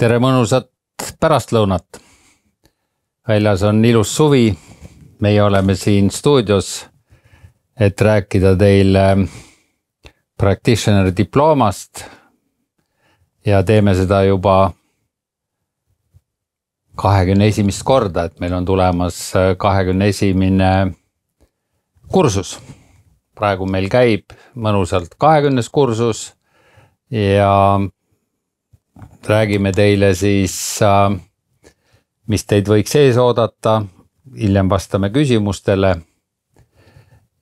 Tere mõnusat pärastlõunat. Väljas on ilus suvi. Meie oleme siin stuudios, et rääkida teile practitioner diplomast ja teeme seda juba 21. korda, et meil on tulemas 21. kursus. Praegu meil käib mõnusalt 20. kursus ja räägime teile siis, mis teid võiks ees oodata, hiljem vastame küsimustele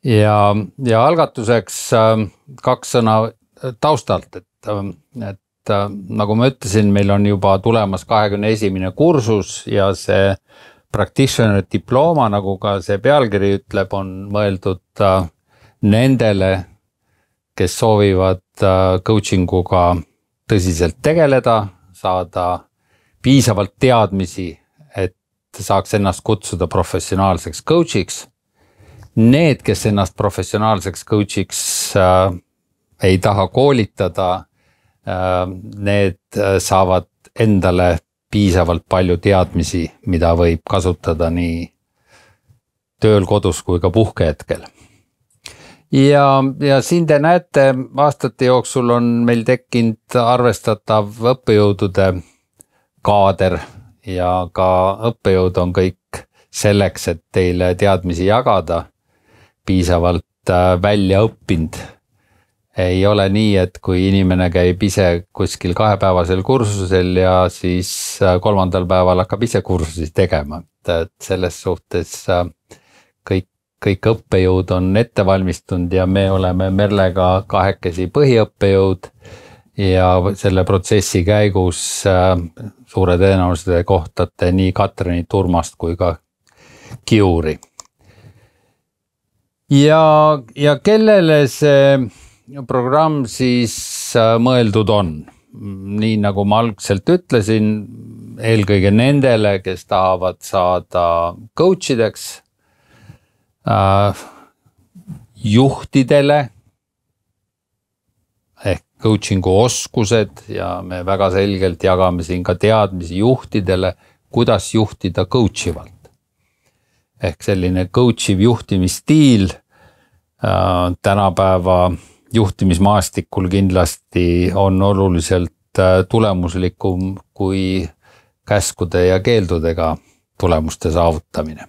ja algatuseks 2 sõna taustalt, et nagu ma ütlesin, meil on juba tulemas 21. kursus ja see practitioner diploma, nagu ka see pealkiri ütleb, on mõeldud nendele, kes soovivad coachinguga tõsiselt tegeleda, saada piisavalt teadmisi, et saaks ennast kutsuda professionaalseks coachiks. Need, kes ennast professionaalseks coachiks ei taha koolitada, need saavad endale piisavalt palju teadmisi, mida võib kasutada nii tööl, kodus kui ka puhkehetkel. Ja siin te näete, aastate jooksul on meil tekkinud arvestatav õppejõudude kaader ja ka õppejõud on kõik selleks, et teile teadmisi jagada, piisavalt välja õppinud. Ei ole nii, et kui inimene käib ise kuskil 2-päevasel kursusel ja siis 3. päeval hakkab ise kursusi tegema. Et selles suhtes kõik õppejõud on ette valmistunud ja me oleme Merlega kahekesi põhiõppejõud ja selle protsessi käigus suure tõenäosusega kohtate nii Katrinit, Urmast kui ka Kiuri. Ja kellele see programm siis mõeldud on? Nii nagu ma algselt ütlesin, eelkõige nendele, kes tahavad saada coachideks, juhtidele ehk coachingu oskused ja me väga selgelt jagame siin ka teadmisi juhtidele, kuidas juhtida coachivalt. Ehk selline coachiv juhtimisstiil tänapäeva juhtimismaastikul kindlasti on oluliselt tulemuslikum kui käskude ja keeldudega tulemuste saavutamine.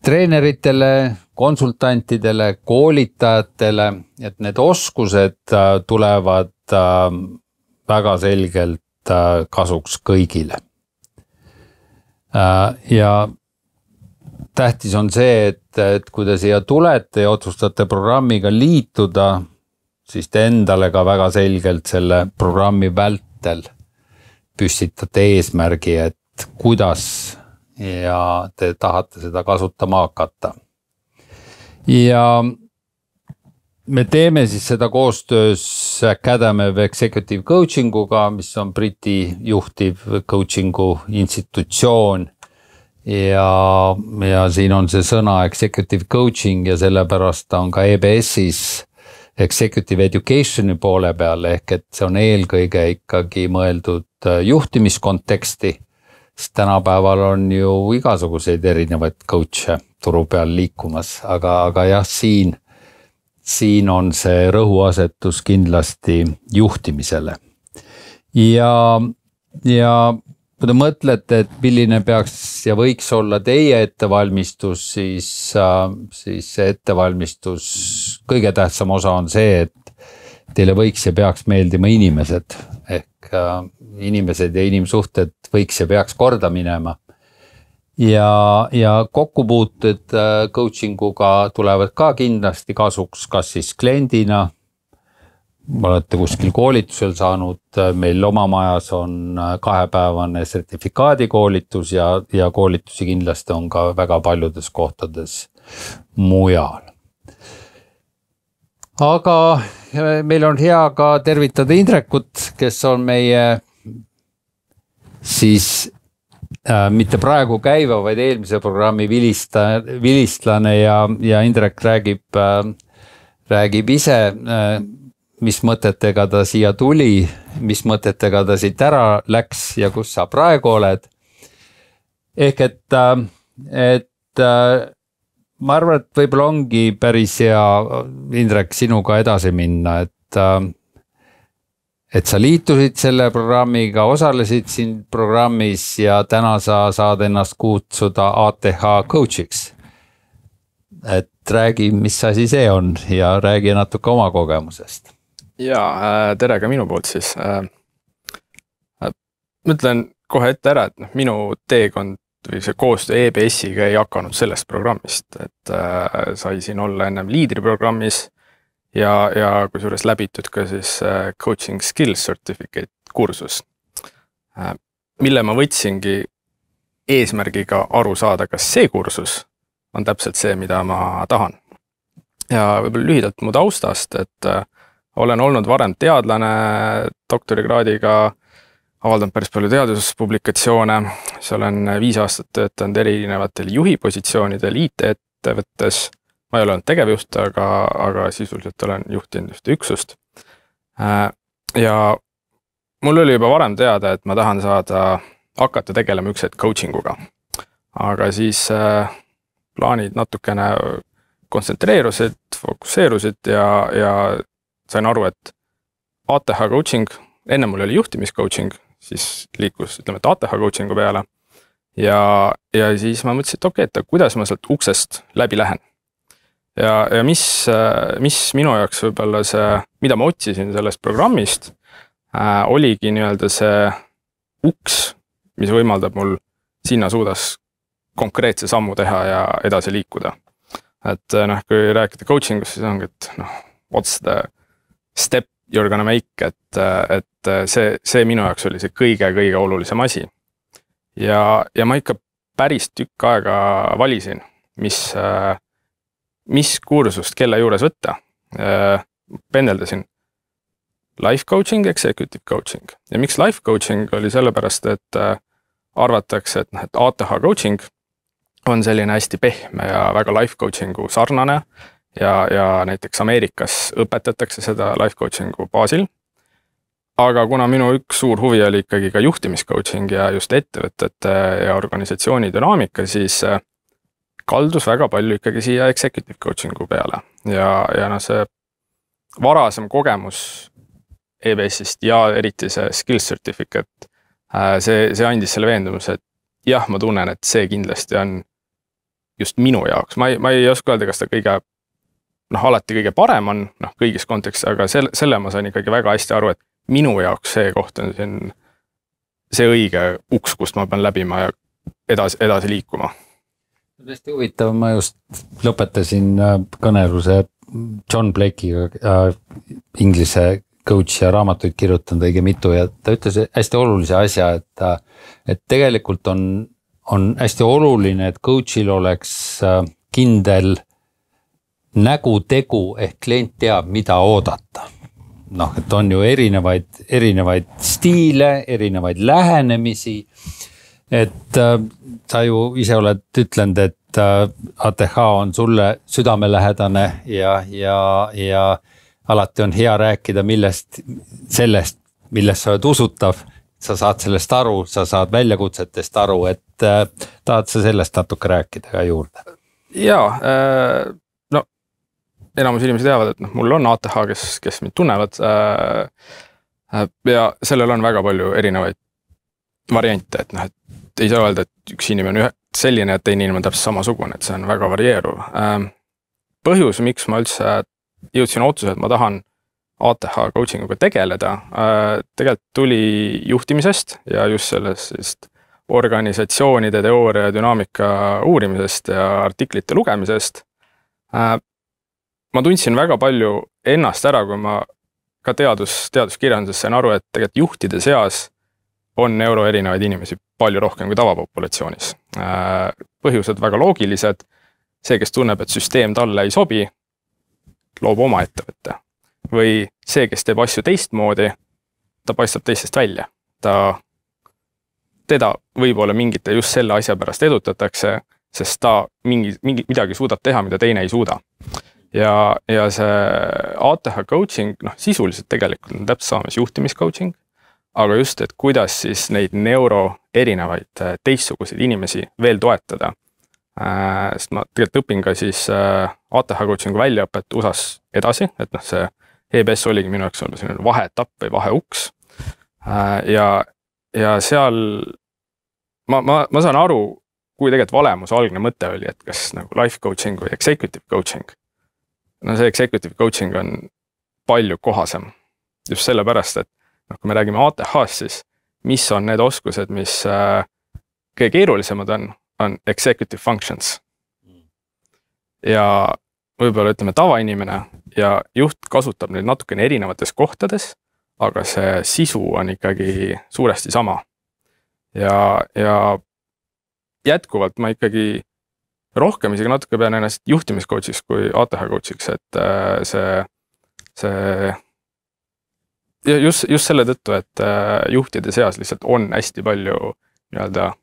Treeneritele, konsultantidele, koolitajatele, et need oskused tulevad väga selgelt kasuks kõigile. Ja tähtis on see, et kui te siia tulete ja otsustate programmiga liituda, siis te endale ka väga selgelt selle programmi vältel püstitate eesmärgi, et kuidas ja te tahate seda kasutama hakata. Ja me teeme siis seda koostöös Academy of Executive Coachinguga, mis on Briti juhtiv coachingu institutsioon ja siin on see sõna executive coaching ja sellepärast on ka EBS-is executive educationi poole peal ehk et see on eelkõige ikkagi mõeldud juhtimiskonteksti. Sest tänapäeval on ju igasuguseid erinevaid coach'e turu peal liikumas, aga jah, siin on see rõhuasetus kindlasti juhtimisele. Ja kui te mõtlete, et milline peaks ja võiks olla teie ettevalmistus, siis see ettevalmistus, kõige tähtsam osa on see, et teile võiks ja peaks meeldima inimesed ehk inimesed ja inimsuhted võiks ja peaks korda minema. Ja kokkupuuted coachinguga tulevad ka kindlasti kasuks, kas siis kliendina, olete kuskil koolitusel saanud, meil oma majas on 2-päevane sertifikaadikoolitus ja koolitusi kindlasti on ka väga paljudes kohtades mujal. Aga meil on hea ka tervitada Indrekut, kes on meie siis mitte praegu käiva, vaid eelmise programmi vilistlane ja Indrek räägib ise mis mõtetega ta siia tuli, mis mõtetega ta siit ära läks ja kus sa praegu oled. Ehk et ma arvan, et võib-olla ongi päris hea, Indrek, sinuga edasi minna, et sa liitusid selle programmiga, osalesid siin programmis ja täna sa saad ennast kutsuda ATH coach'iks. Et räägi, mis asi see on ja räägi natuke oma kogemusest. Ja tere ka minu poolt siis. Mõtlen kohe ette ära, et minu teekond või see koostöö EBS-iga ei hakanud sellest programmist, et sai siin olla ennem liidriprogrammis ja kusjuures läbitud ka siis Coaching Skills Certificate kursus, mille ma võtsingi eesmärgiga aru saada, kas see kursus on täpselt see, mida ma tahan. Ja võib-olla lühidalt mu taustast, et olen olnud varem teadlane doktorikraadiga, avaldanud päris palju teaduspublikatsioone, siis olen 5 aastat töötanud erinevatel juhipositsioonidel IT-ettevõttes. Ma ei ole olnud tegevjuht, aga sisuliselt olen juhtinud ühte üksust. Ja mul oli juba varem teada, et ma tahan hakata tegelema üks hetk coachinguga. Aga siis plaanid natukene kontsentreerusid, fokusseerusid ja sain aru, et ATH coaching, enne mul oli juhtimiscoaching, siis liikus, ütleme, et ATH coachingu peale. Ja siis ma mõtlesin, et okei, et kuidas ma sealt uksest läbi lähen. Ja mis minu jaoks võib-olla see, mida ma otsisin sellest programmist, oligi nii-öelda see uks, mis võimaldab mul sinna suudas konkreetse sammu teha ja edasi liikuda. Et kui rääkida coachingust, siis ongi, et what's the step you're gonna make, et see minu jaoks oli see kõige olulisem asi. Ja ma ikka päris tükk aega valisin, mis kursust kelle juures võtta. Pendeldasin life coaching, executive coaching. Ja miks life coaching oli sellepärast, et arvatakse, et ATH coaching on selline hästi pehme ja väga life coachingu sarnane ja näiteks Ameerikas õpetatakse seda life coachingu baasil. Aga kuna minu üks suur huvi oli ikkagi ka juhtimiscoaching ja just ettevõtete ja organisatsiooni dünaamika, siis kaldus väga palju ikkagi siia executive coachingu peale. Ja see varasem kogemus EBS-ist ja eriti see skills certificate, see andis selle veendumuse, et jah, ma tunnen, et see kindlasti on just minu jaoks. Ma ei oska öelda, kas ta alati kõige parem on kõigis kontekstis, aga selle ma sain ikkagi väga hästi aru, et minu jaoks see koht on siin see õige uks, kust ma pean läbima ja edasi liikuma. Hästi huvitav, ma just lõpetasin kõneluse John Blake'iga, inglise coach ja raamatuid kirjutanud õige mitu ja ta ütles hästi olulise asja, et tegelikult on hästi oluline, et coach'il oleks kindel nägu-tegu ehk klient teab, mida oodata. Et on ju erinevaid stiile, erinevaid lähenemisi, et sa ju ise oled ütlenud, et ATH on sulle südamelähedane ja alati on hea rääkida sellest, millest sa oled usutav, sa saad sellest aru, sa saad väljakutsetest aru, et tahad sa sellest natuke rääkida ka juurde? Jaa, enamus inimesed teavad, et mul on ATH, kes mind tunnevad ja sellel on väga palju erinevaid variante, et ei saa öelda, et üks inimene on selline, et teine inimene on täpselt samasugune, et see on väga varieeruv. Põhjus, miks ma üldse jõudsin otsuse, et ma tahan ATH coachinguga tegeleda, tegelikult tuli juhtimisest ja just sellest organisatsioonide teooria ja dünaamika uurimisest ja artiklite lugemisest. Ma tundsin väga palju ennast ära, kui ma ka teaduskirjanduses sain aru, et tegelikult juhtide seas on erinevaid inimesi palju rohkem kui tavapopulatsioonis. Põhjused väga loogilised. See, kes tunneb, et süsteem talle ei sobi, loob oma ettevõtte. Või see, kes teeb asju teistmoodi, ta paistab teistest välja. Teda võib-olla mingite just selle asja pärast edutatakse, sest ta midagi suudab teha, mida teine ei suuda. ja see ATH coaching, sisuliselt tegelikult on täpselt saamas juhtimiscoaching, aga just, et kuidas siis neid erinevaid teistsuguseid inimesi veel toetada. Sest ma tegelikult õpin ka siis ATH coachingu väljaõpet USAs edasi, et see EBS oligi minu jaoks olla selline vaheetapp või vaheuks. Ja seal ma saan aru, kui tegelikult valemuse algne mõte oli, et kas nagu life coaching või executive coaching. See executive coaching on palju kohasem. Just sellepärast, et kui me räägime ATH-st, siis mis on need oskused, mis kõige keerulisemad on executive functions. Ja võib-olla ütleme tavainimene ja juht kasutab neid natukene erinevates kohtades, aga see sisu on ikkagi suuresti sama. Ja jätkuvalt ma ikkagi rohkem isegi natuke pean ennast juhtimiskoachiks kui ATH coachiks, et see just selle tõttu, et juhtide seas lihtsalt on hästi palju nii-öelda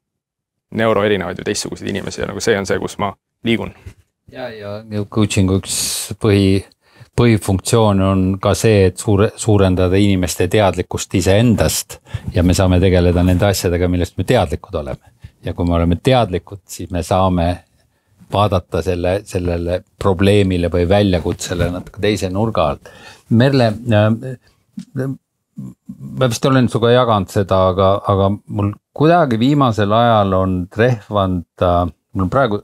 erinevaid või teistsuguseid inimesi ja nagu see on see, kus ma liigun. Ja coaching üks põhifunktsioon on ka see, et suurendada inimeste teadlikkust iseendast ja me saame tegeleda nende asjadega, millest me teadlikud oleme. Ja kui me oleme teadlikud, siis me saame vaadata sellele probleemile või väljakutsele natuke teise nurga alt. Merle, ma vist olen suga jaganud seda, aga mul kuidagi viimasel ajal on trehvanud, mul on praegu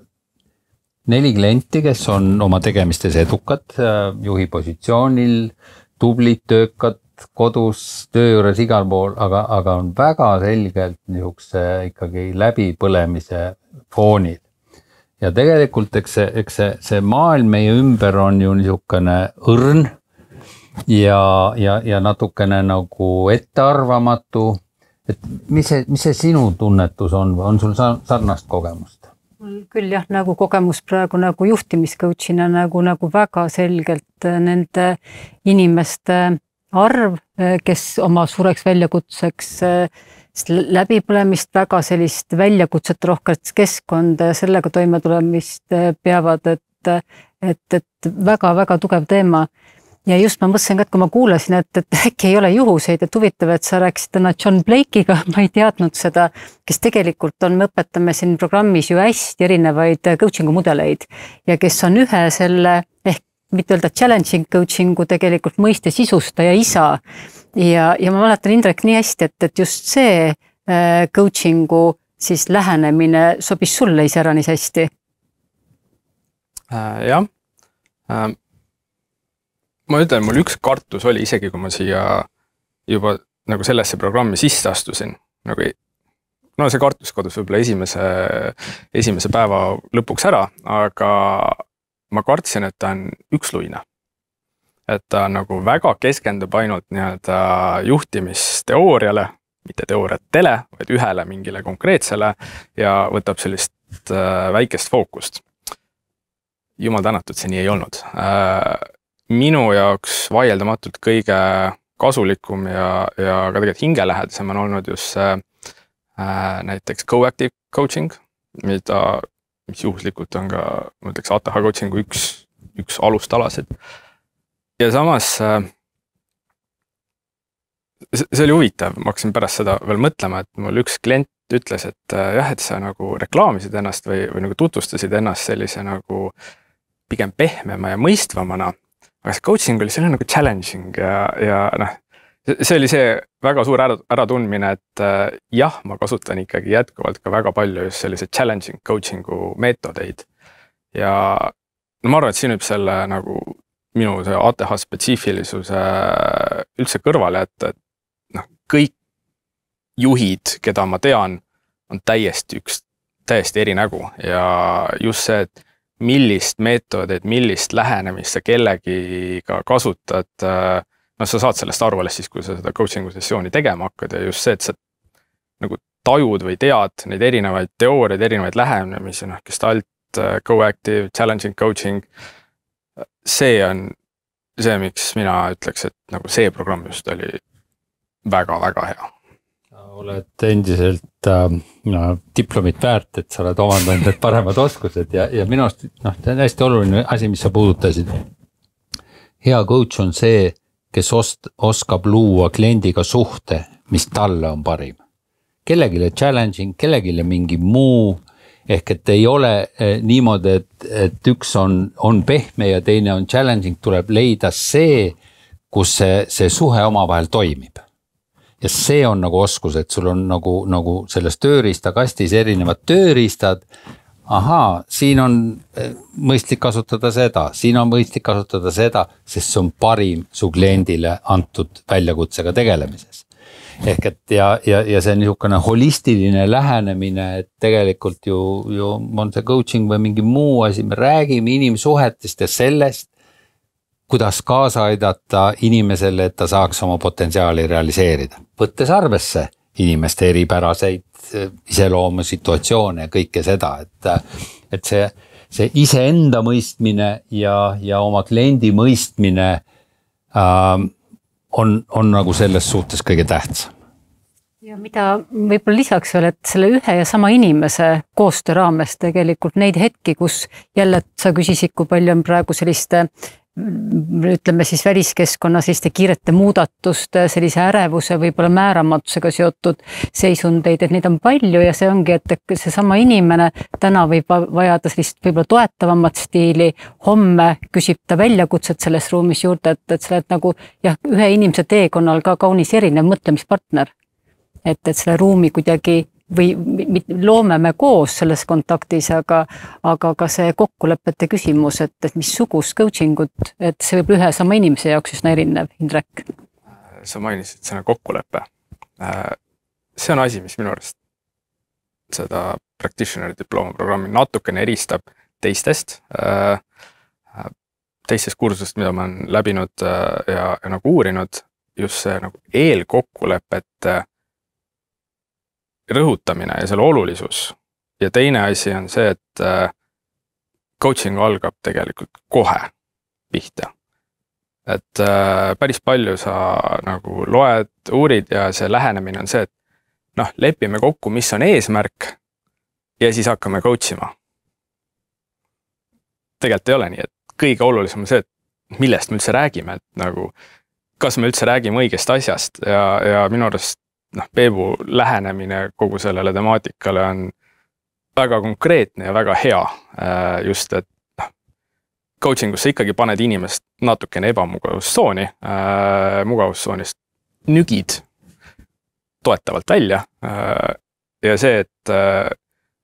4 klienti, kes on oma tegemistes edukad, juhi positsioonil, tublid, töökad, kodus, töö juures igal pool, aga on väga selgelt niisuguse ikkagi läbipõlemise foonil. Ja tegelikult eks see maailm meie ümber on ju niisugune õrn ja natukene nagu ettearvamatu. Et mis see sinu tunnetus on sul sarnast kogemust? Küll jah, nagu kogemus praegu nagu juhtimiscoachina nagu väga selgelt nende inimeste arv, kes oma suureks väljakutseks läbipõlemist, väga sellist väljakutset rohkelt keskkonda ja sellega toimetulemist peavad, et väga-väga tugev teema. Ja just ma mõtlesin ka, et kui ma kuulasin, et äkki ei ole juhuseid, et huvitav, et sa rääkisid täna John Blake'iga, ma ei teadnud seda, kes tegelikult me õpetame siin programmis ju hästi erinevaid coachingu mudeleid ja kes on ühe selle ehk mitte öelda challenging coachingu tegelikult mõiste sisustaja isa. Ja ma mäletan Indrek nii hästi, et just see coachingu siis lähenemine sobis sulle iseäranis hästi. Jah. Ma ütlen, mul üks kartus oli isegi, kui ma siia juba nagu sellesse programmi sisse astusin. See kartus kodus võib-olla esimese päeva lõpuks ära, aga ma kartsin, et ta on üksluine. Et ta nagu väga keskendub ainult nii-öelda juhtimisteooriale, mitte teooriatele, vaid ühele mingile konkreetsele ja võtab sellist väikest fookust. Jumal tänatud, see nii ei olnud. Minu jaoks vaieldamatult kõige kasulikum ja ka tegelikult hingelähedasem on olnud just näiteks co-active coaching, mis juhuslikult on ka, ma ütleks, ATH coachingu üks alustalasid. Ja samas see oli huvitav, ma hakkasin pärast seda veel mõtlema, et mul üks klient ütles, et jah, et sa nagu reklaamisid ennast või nagu tutvustasid ennast sellise nagu pigem pehmema ja mõistvamana. Aga see coaching oli selline nagu challenging ja see oli see väga suur äratundmine, et jah, ma kasutan ikkagi jätkuvalt ka väga palju just sellise challenging coachingu meetodeid. Ja ma arvan, et siin võib selle nagu minu see ATH spetsiifilisuse üldse kõrvale, et kõik juhid, keda ma tean, on täiesti eri nägu ja just see, et millist meetodit, millist lähenemist sa kellegiga kasutad, sa saad sellest aru alles siis, kui sa seda coachingu sessiooni tegema hakkad ja just see, et sa nagu tajud või tead neid erinevaid teooriaid, erinevaid lähenemisi, gestalt, co-active, challenging coaching, see on see, miks mina ütleks, et nagu see programm just oli väga-väga hea. Oled endiselt diplomit väärt, et sa oled omandanud need paremad oskused ja minu arust see on hästi oluline asi, mis sa puudutasid. hea coach on see, kes oskab luua kliendiga suhte, mis talle on parim. Kellegile challenging, kellegile mingi muu, ehk et ei ole niimoodi, et üks on pehme ja teine on challenging, tuleb leida see, kus see suhe omavahel toimib. Ja see on nagu oskus, et sul on nagu selles tööriistakastis erinevad tööriistad. Ahaa, siin on mõistlik kasutada seda, siin on mõistlik kasutada seda, sest see on parim su kliendile antud väljakutsega tegelemises. Ehk et ja see on niisugune holistiline lähenemine, et tegelikult ju on see coaching või mingi muu asi, me räägime inimsuhetest ja sellest, kuidas kaasa aidata inimesele, et ta saaks oma potentsiaali realiseerida. Võttes arvesse inimeste eripäraseid iseloomu situatsioone ja kõike seda, et see iseenda mõistmine ja oma kliendi mõistmine on nagu selles suhtes kõige tähtsam. Ja mida võib-olla lisaks veel, et selle ühe ja sama inimese koostöö raames tegelikult neid hetki, kus jälle sa küsisid, kui palju on praegu selliste, ütleme siis väliskeskkonna selliste kiirete muudatuste, sellise ärevuse võib-olla määramatusega seotud seisundeid, et neid on palju ja see ongi, et see sama inimene täna võib vajada sellist võib-olla toetavamat stiili, homme küsib ta väljakutset selles ruumis juurde, et sa oled nagu ühe inimese teekonnal ka kaunis erinev mõtlemispartner. Et selle ruumi kuidagi või loome me koos selles kontaktis, aga ka see kokkulepete küsimus, et mis sugus coachingut, et see võib ühe sama inimese jaoks üsna erinev, Indrek. Sa mainisid sõna kokkulepe. See on asi, mis minu arust seda practitioner diploma programmi natukene eristab teistest kursust, mida ma olen läbinud ja nagu uurinud, just see nagu eelkokkulepet rõhutamine ja selle olulisus. Ja teine asi on see, et coaching algab tegelikult kohe pihta. Et päris palju sa nagu loed, uurid ja see lähenemine on see, et lepime kokku, mis on eesmärk ja siis hakkame coachima. Tegelikult ei ole nii, et kõige olulisem on see, et millest me üldse räägime, et nagu kas me üldse räägime õigest asjast ja minu arust Peebu lähenemine kogu sellele temaatikale on väga konkreetne ja väga hea. Just, et coaching, kus sa ikkagi paned inimest natukene ebamugavustsooni, mugavustsoonist nügid toetavalt välja. Ja see, et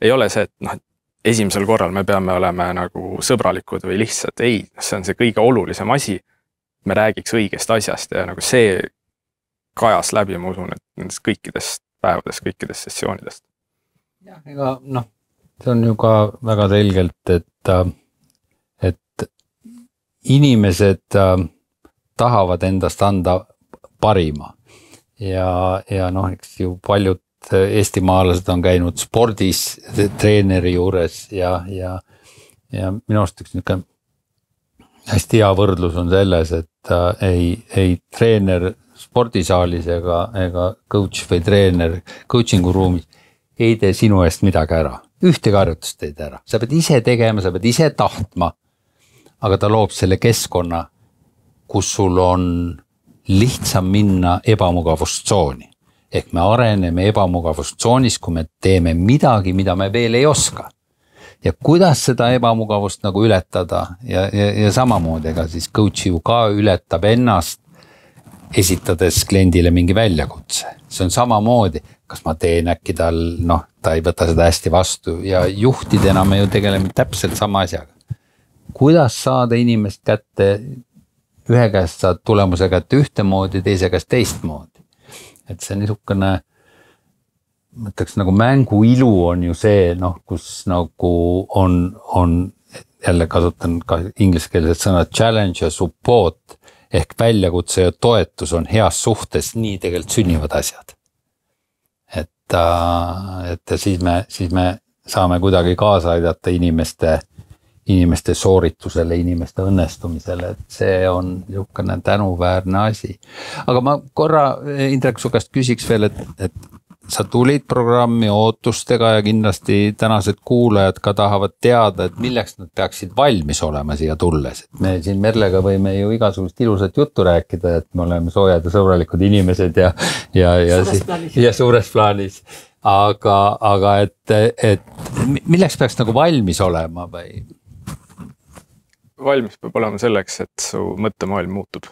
ei ole see, et esimesel korral me peame olema nagu sõbralikud või lihtsalt ei, see on see kõige olulisem asi, me räägiks õigest asjast ja nagu see kajas läbi, ma usun, et nendest kõikidest päevadest, kõikidest sessioonidest. Ja, ega see on ju ka väga selgelt, et inimesed tahavad endast anda parima ja eks ju paljud eestimaalased on käinud spordis treeneri juures ja minu arust üks niisugune hästi hea võrdlus on selles, et ei treener spordisaalis ega coach või treener coachingu ruumis ei tee sinu eest midagi ära. Ühtegi harjutust teed ära. Sa pead ise tegema, sa pead ise tahtma, aga ta loob selle keskkonna, kus sul on lihtsam minna ebamugavustsooni. Ehk me areneme ebamugavustsoonis, kui me teeme midagi, mida me veel ei oska. Ja kuidas seda ebamugavust nagu ületada ja samamoodi, ega siis coach ju ka ületab ennast esitades kliendile mingi väljakutse. See on samamoodi, kas ma teen äkki tal, ta ei võta seda hästi vastu ja juhtidena me ju tegeleme täpselt sama asjaga. Kuidas saada inimest kätte, ühe käest saad tulemuse kätte ühtemoodi, teise käest teistmoodi. Et see niisugune, mõtleks nagu mängu ilu on ju see, kus nagu on jälle kasutan ka ingliskeelset sõna challenge ja support, ehk väljakutse ja toetus on heas suhtes, nii tegelikult sünnivad asjad. Et siis me saame kuidagi kaasa aidata inimeste sooritusele, inimeste õnnestumisele, et see on niisugune tänuväärne asi. Aga ma korra, Indrek, su käest küsiks veel, et sa tulid programmi ootustega ja kindlasti tänased kuulajad ka tahavad teada, et milleks nad peaksid valmis olema siia tulles. Et me siin Merlega võime ju igasugust ilusat juttu rääkida, et me oleme soojad ja sõbralikud inimesed ja suures plaanis. Aga et milleks peaks nagu valmis olema või? Valmis peab olema selleks, et su mõttemaailm muutub.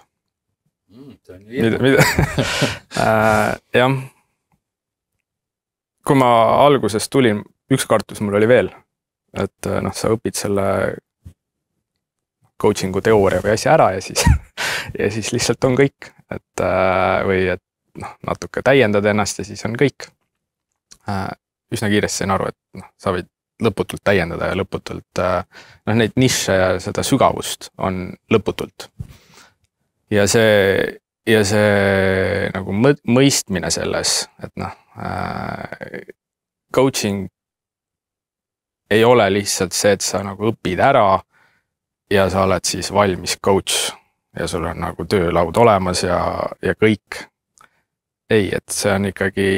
Jah. Kui ma alguses tulin, üks kartus mul oli veel, et sa õpid selle coachingu teooria või asja ära ja siis lihtsalt on kõik, või natuke täiendad ennast ja siis on kõik. Üsna kiiresti sain aru, et sa võid lõputult täiendada ja lõputult neid nišše ja seda sügavust on lõputult. Ja see nagu mõistmine selles, et coaching ei ole lihtsalt see, et sa nagu õpid ära ja sa oled siis valmis coach ja sul on nagu töölaud olemas ja kõik. Ei, et see on ikkagi,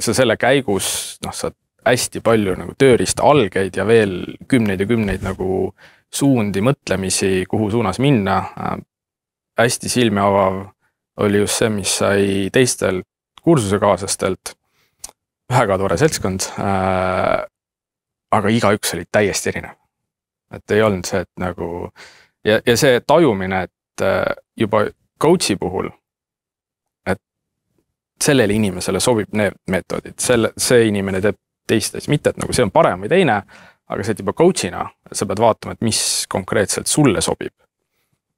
sa selle käigus saad hästi palju nagu tööriista algeid ja veel kümneid ja kümneid nagu suundi, mõtlemisi, kuhu suunas minna. Hästi silmi avav oli just see, mis sai teistel kursusekaaslastelt. Väga tore seltskond, aga igaüks oli täiesti erinev. Et ei olnud see, et nagu, ja see tajumine, et juba coachi puhul, et sellele inimesele sobib need meetodid, see inimene teeb teistes, mitte et nagu see on parem või teine, aga see, et juba coachina sa pead vaatama, et mis konkreetselt sulle sobib.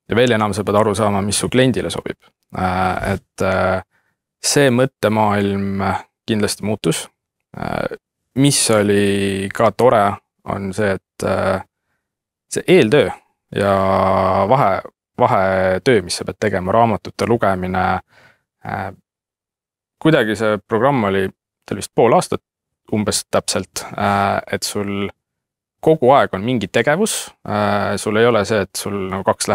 Ja veel enam sa pead aru saama, mis su kliendile sobib. Et see mõttemaailm kindlasti muutus. Mis oli ka tore, on see, et see eeltöö ja vahetöö, mis sa pead tegema, raamatute lugemine. Kuidagi see programm oli vist pool aastat umbes täpselt, et sul kogu aeg on mingi tegevus. Sul ei ole see, et sul nagu 2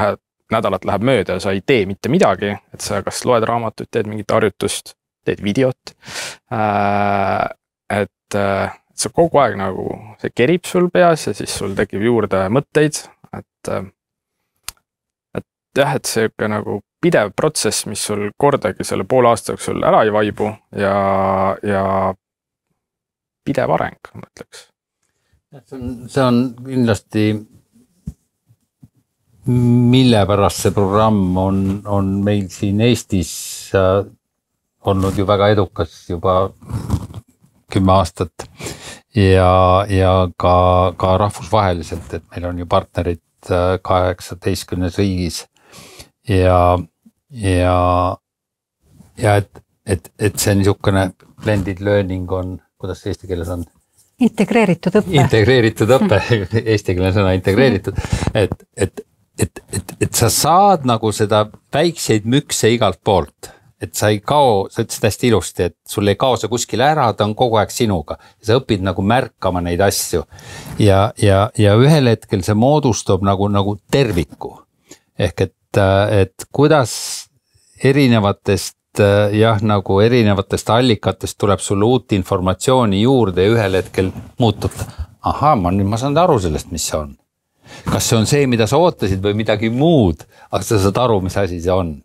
nädalat läheb mööda ja sa ei tee mitte midagi, et sa kas loed raamatut, teed mingit harjutust, teed videot. Et sa kogu aeg nagu, see kerib sul peas ja siis sul tekib juurde mõtteid, et jah, et see nagu pidev protsess, mis sul kordagi selle poole aasta jooksul ära ei vaibu ja pidev areng, ma ütleks. See on kindlasti, mille pärast see programm on meil siin Eestis olnud ju väga edukas juba 10 aastat ja ka rahvusvaheliselt, et meil on ju partnerid 18 riigis ja et see niisugune blended learning on, kuidas eesti keeles on? Integreeritud õppe. Integreeritud õppe, eesti keeles sõna integreeritud, et sa saad nagu seda väikseid mükse igalt poolt, et sa ei kao, sa ütlesid hästi ilusti, et sul ei kao see kuskile ära, ta on kogu aeg sinuga. Sa õpid nagu märkama neid asju ja ühel hetkel see moodustab nagu terviku. Ehk et kuidas erinevatest nagu erinevatest allikatest tuleb sulle uut informatsiooni juurde ja ühel hetkel muutub. Aha, ma saan aru sellest, mis see on. Kas see on see, mida sa ootasid või midagi muud, aga sa saad aru, mis asi see on.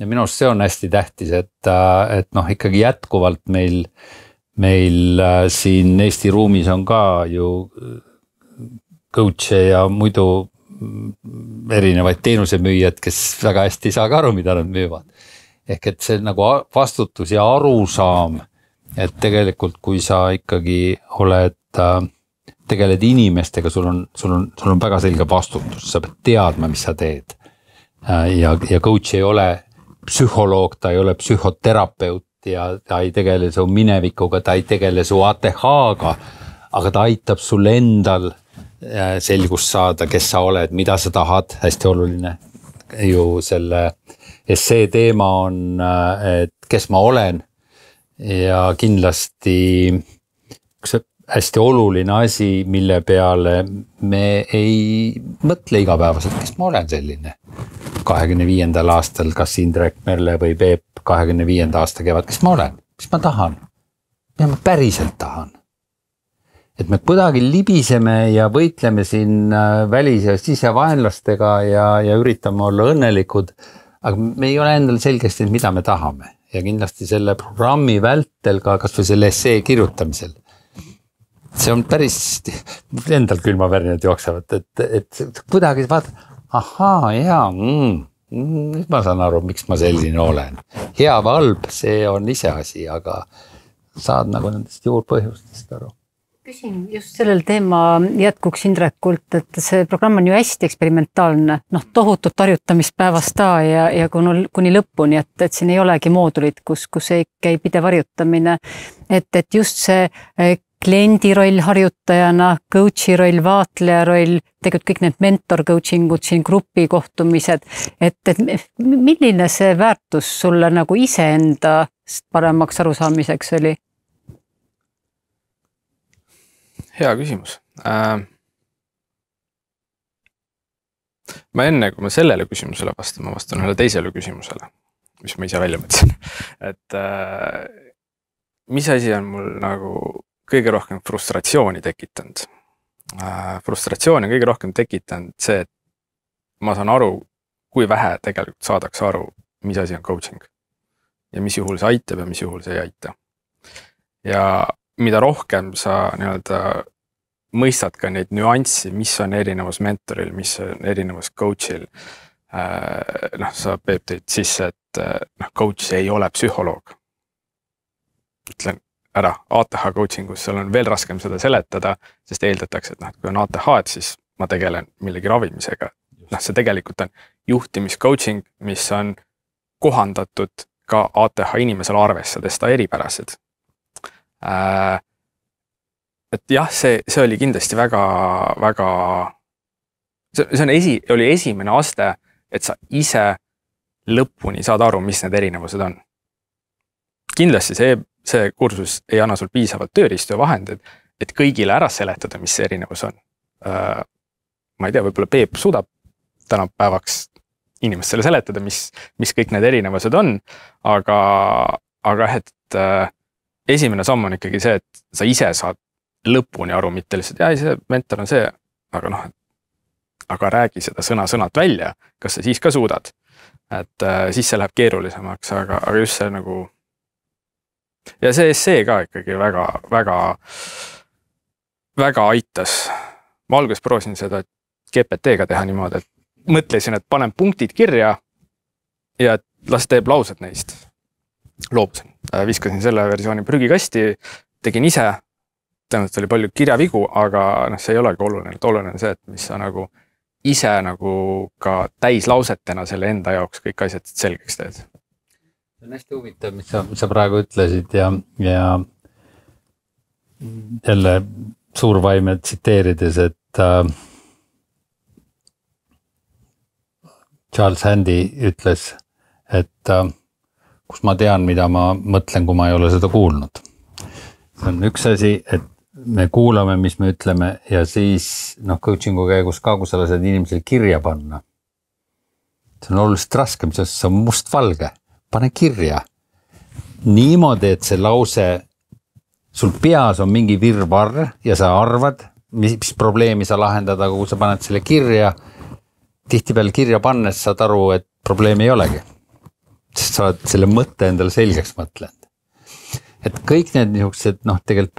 Ja minust see on hästi tähtis, et ikkagi jätkuvalt meil siin Eesti ruumis on ka ju coach'e ja muidu erinevaid teenusemüüjad, kes väga hästi ei saa ka aru, mida nad müüvad. Ehk et see nagu vastutus ja arusaam, et tegelikult kui sa ikkagi tegeled inimestega, sul on väga selge vastutus, sa pead teadma, mis sa teed. Ja coach ei ole psühholoog, ta ei ole psühhoterapeut ja ta ei tegele su minevikuga, ta ei tegele su ATH-ga, aga ta aitab sul endal selgust saada, kes sa oled, mida sa tahad, hästi oluline ju selle essee teema on, et kes ma olen ja kindlasti üks hästi oluline asi, mille peale me ei mõtle igapäevaselt, kes ma olen selline 25. aastal, kas Indrek, Merle või Peep 25. aasta kevad, kes ma olen, mis ma tahan, mida ma päriselt tahan. Et me kuidagi libiseme ja võitleme siin välis- ja sisevaenlastega ja üritame olla õnnelikud, aga me ei ole endal selgesti, mida me tahame. Ja kindlasti selle programmi vältel ka kas või selle essee kirjutamisel. See on päris, endal külmavärinad jooksevad, et kuidagi vaata, ahaa, jaa, nüüd ma saan aru, miks ma selline olen. Hea või halb, see on ise asi, aga saad nagu nendest juurpõhjustest aru. Küsin just sellel teema jätkuks Indrekult, et see programm on ju hästi eksperimentaalne, tohutut harjutamispäevast ja kuni lõpuni, et siin ei olegi moodulit, kus ei käi pidev harjutamine. Et just see kliendi roll harjutajana, coachi roll, vaatleja roll, tegelikult kõik need mentor coachingud, siin grupi kohtumised, et milline see väärtus sulle nagu iseendast paremaks arusaamiseks oli? Hea küsimus. Ma enne, kui ma sellele küsimusele vastan, ma vastan ühele teisele küsimusele, mis ma ise välja mõtlesin. Et mis asi on mul nagu kõige rohkem frustratsiooni tekitanud? Frustratsiooni on kõige rohkem tekitanud see, et ma saan aru, kui vähe tegelikult saadakse aru, mis asi on coaching. Ja mis juhul see aitab ja mis juhul see ei aita. Ja mida rohkem sa mõistad ka neid nüanssi, mis on erinevus mentoril, mis on erinevus coachil, sa peetid sisse, et coach ei ole psühholoog. Ütlen ära, ATH coachingus seal on veel raskem seda seletada, sest eeldatakse, et kui on ATH, et siis ma tegelen millegi ravimisega. See tegelikult on juhtimiscoaching, mis on kohandatud ka ATH inimesele arvestades ta eripärased. Et jah, see oli kindlasti väga, see oli esimene aste, et sa ise lõpuni saad aru, mis need erinevused on. Kindlasti see kursus ei anna sul piisavalt tööriistu ja vahendid, et kõigile ära seletada, mis see erinevus on. Ma ei tea, võib-olla Peep suudab tänapäevaks inimestele seletada, mis kõik need erinevused on, aga et esimene samm on ikkagi see, et sa ise saad lõpuni aru, mitte lihtsalt, see mentor on see, aga räägi seda sõna-sõnalt välja, kas sa siis ka suudad. Et siis see läheb keerulisemaks, aga just see nagu, ja see essee ka ikkagi väga aitas. Ma alguses proovisin seda GPT-ga teha niimoodi, et mõtlesin, et panen punktid kirja ja las teeb laused neist. Loobusin. Viskasin selle versiooni prügikasti, tegin ise, tõenäoliselt oli palju kirjavigu, aga see ei olegi oluline. Oluline see, et mis sa nagu ise nagu ka täislausetena selle enda jaoks kõik asjad selgeks teed. See on hästi huvitav, mis sa praegu ütlesid ja jälle suurvaime tsiteerides, et Charles Handy ütles, et kus ma tean, mida ma mõtlen, kui ma ei ole seda kuulnud. See on üks asi, et me kuulame, mis me ütleme ja siis coachingu käigus ka, kui sa lased inimesele kirja panna. See on oluliselt raskem, sest see on mustvalge. Pane kirja. Niimoodi, et see lause, sul peas on mingi virvarr ja sa arvad, mis probleemi sa lahendad, aga kui sa paned selle kirja, tihtipeal kirja pannes saad aru, et probleemi ei olegi. Sest sa oled selle mõtte endale selgeks mõtlenud. Et kõik need niisugused, tegelikult